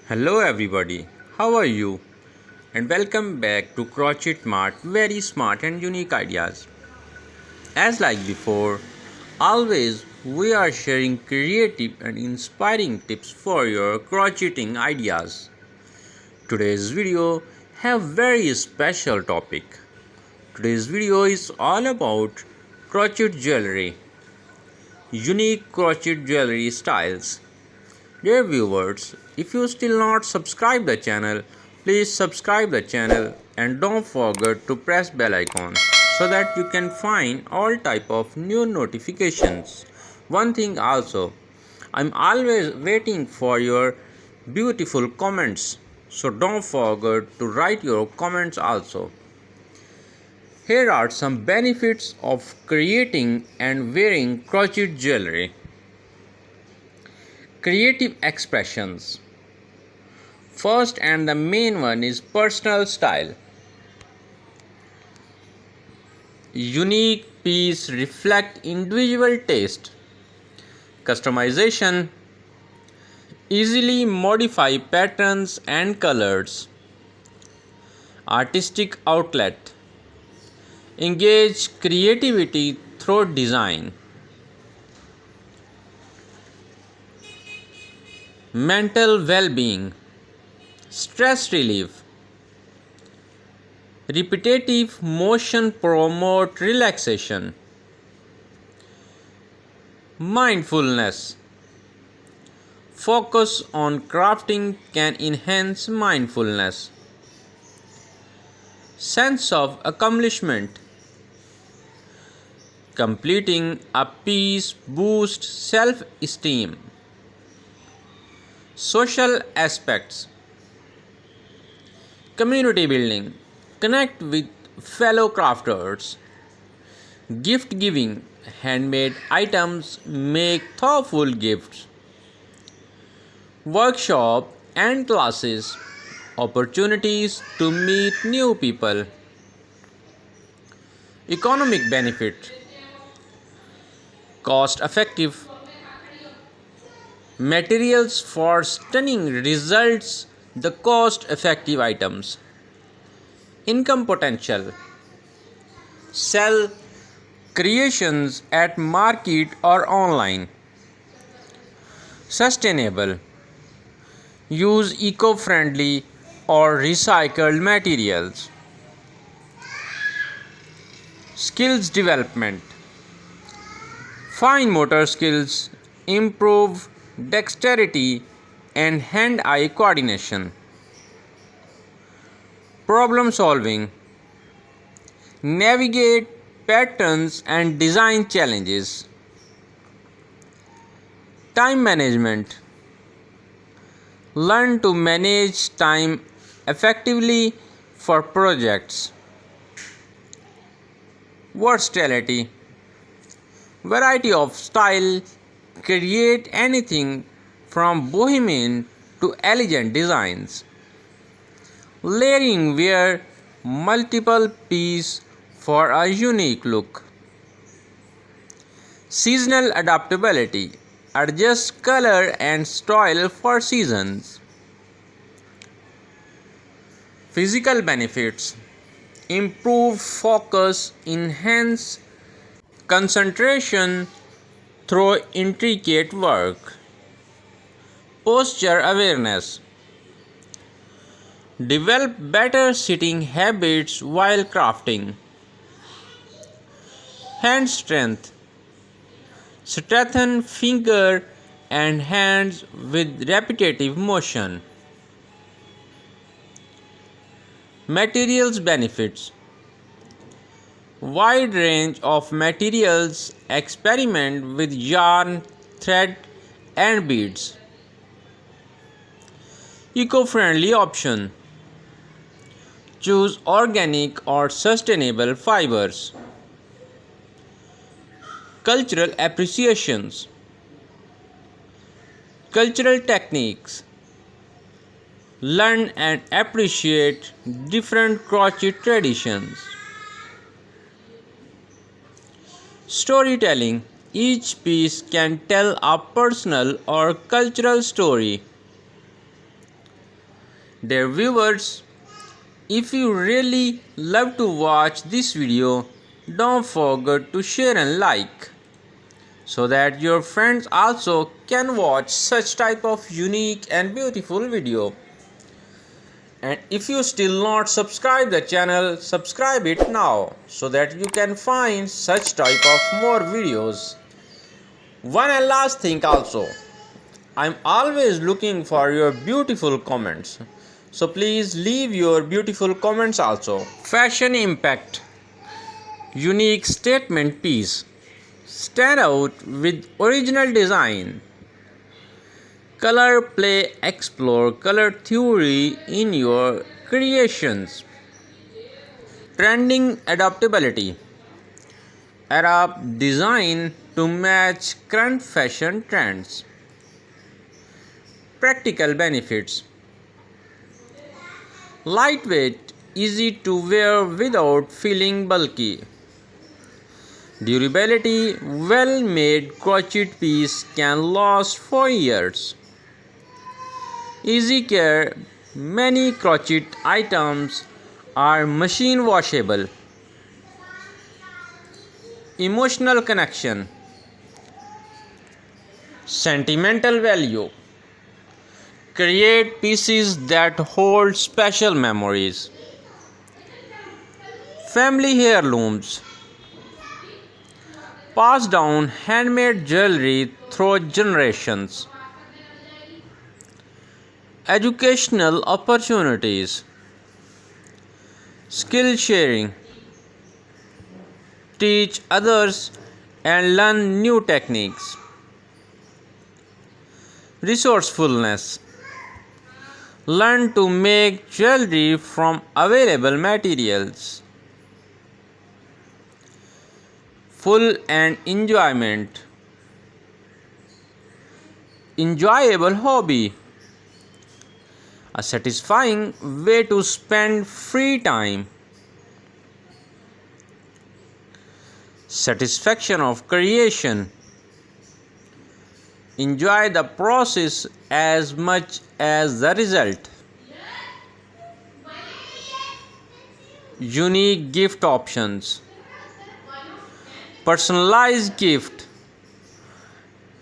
Hello everybody, how are you? And welcome back to Crochet Mart, very smart and unique ideas. As like before, always we are sharing creative and inspiring tips for your crocheting ideas. Today's video have very special topic. Today's video is all about crochet jewelry, unique crochet jewelry styles. Dear viewers, if you still not subscribe the channel, please subscribe the channel and don't forget to press bell icon so that you can find all type of new notifications. One thing also, I'm always waiting for your beautiful comments, so don't forget to write your comments also. Here are some benefits of creating and wearing crochet jewelry. Creative expressions. First and the main one is personal style. Unique piece reflect individual taste. Customization. Easily modify patterns and colors. Artistic outlet. Engage creativity through design. Mental well-being. Stress relief. Repetitive motion promote relaxation. Mindfulness. Focus on crafting can enhance mindfulness. Sense of accomplishment. Completing a piece boosts self-esteem. Social aspects. Community building. Connect with fellow crafters. Gift giving. Handmade items make thoughtful gifts. Workshop and classes. Opportunities to meet new people. Economic benefit. Cost effective. Materials for stunning results, the cost effective items. Income potential. Sell creations at market or online. Sustainable. Use eco-friendly or recycled materials. Skills development. Fine motor skills, improve dexterity and hand-eye coordination. Problem solving. Navigate patterns and design challenges. Time management. Learn to manage time effectively for projects. Versatility. Variety of style. Create anything from bohemian to elegant designs. Layering wear multiple pieces for a unique look. Seasonal adaptability. Adjust color and style for seasons. Physical benefits. Improve focus, enhance concentration through intricate work. Posture awareness. Develop better sitting habits while crafting. Hand strength. Strengthen finger and hands with repetitive motion. Materials benefits. Wide range of materials. Experiment with yarn, thread and beads. Eco-friendly option. Choose organic or sustainable fibers. Cultural appreciations. Cultural techniques. Learn and appreciate different crochet traditions. Storytelling. Each piece can tell a personal or cultural story. Dear viewers, if you really love to watch this video, don't forget to share and like so that your friends also can watch such type of unique and beautiful video. And if you still not subscribe the channel, subscribe it now so that you can find such type of more videos. One and last thing also, I'm always looking for your beautiful comments. So please leave your beautiful comments also. Fashion impact. Unique statement piece. Stand out with original design. Color play, explore color theory in your creations. Trending adaptability. Adapt design to match current fashion trends. Practical benefits. Lightweight, easy to wear without feeling bulky. Durability, well-made crochet piece can last for years. Easy care, many crochet items are machine washable. Emotional connection. Sentimental value. Create pieces that hold special memories. Family heirlooms. Pass down handmade jewelry through generations. Educational opportunities. Skill sharing. Teach others and learn new techniques. Resourcefulness. Learn to make jewelry from available materials. Full and enjoyment. Enjoyable hobby. A satisfying way to spend free time. Satisfaction of creation. Enjoy the process as much as the result. Unique gift options. Personalized gift.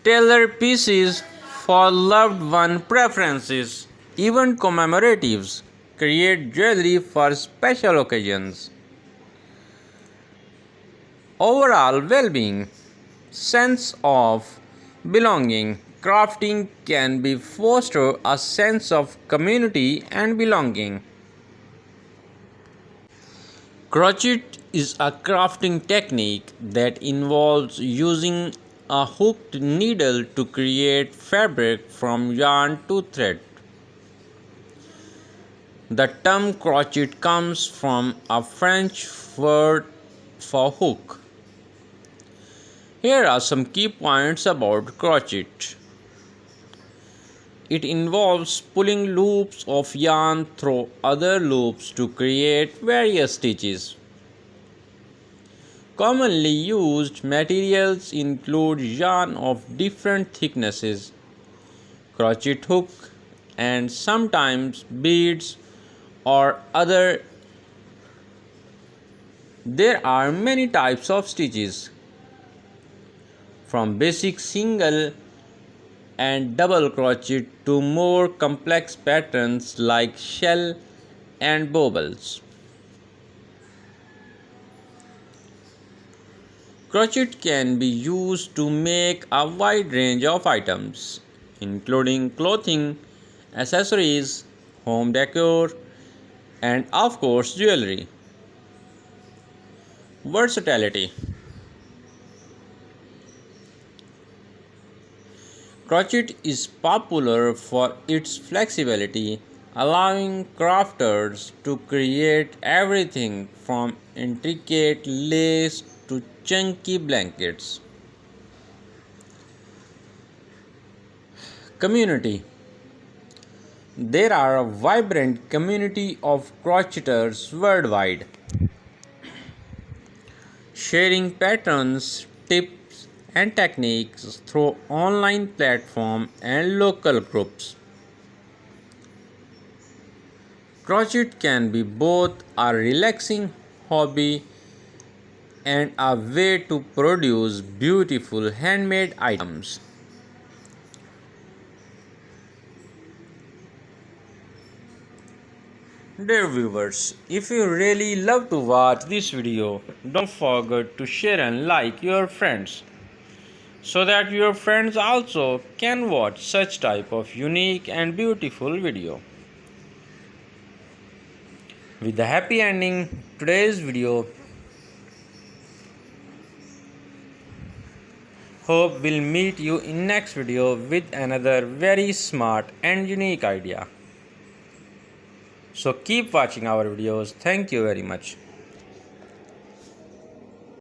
Tailor pieces for loved one preferences. Even commemoratives. Create jewelry for special occasions. Overall well-being. Sense of belonging. Crafting can be foster a sense of community and belonging. Crochet is a crafting technique that involves using a hooked needle to create fabric from yarn to thread. The term crochet comes from a French word for hook. Here are some key points about crochet. It involves pulling loops of yarn through other loops to create various stitches. Commonly used materials include yarn of different thicknesses, crochet hook, and sometimes beads or other. There are many types of stitches, from basic single and double crochet to more complex patterns like shell and baubles. Crochet can be used to make a wide range of items, including clothing, accessories, home decor, and of course jewelry. Versatility. Crochet is popular for its flexibility, allowing crafters to create everything from intricate lace to chunky blankets. Community. There are a vibrant community of crocheters worldwide, sharing patterns, tips, and techniques through online platforms and local groups. Crochet can be both a relaxing hobby and a way to produce beautiful handmade items. Dear viewers, if you really love to watch this video, don't forget to share and like your friends so that your friends also can watch such type of unique and beautiful video. With the happy ending, today's video. Hope we'll meet you in next video with another very smart and unique idea. So keep watching our videos. Thank you very much.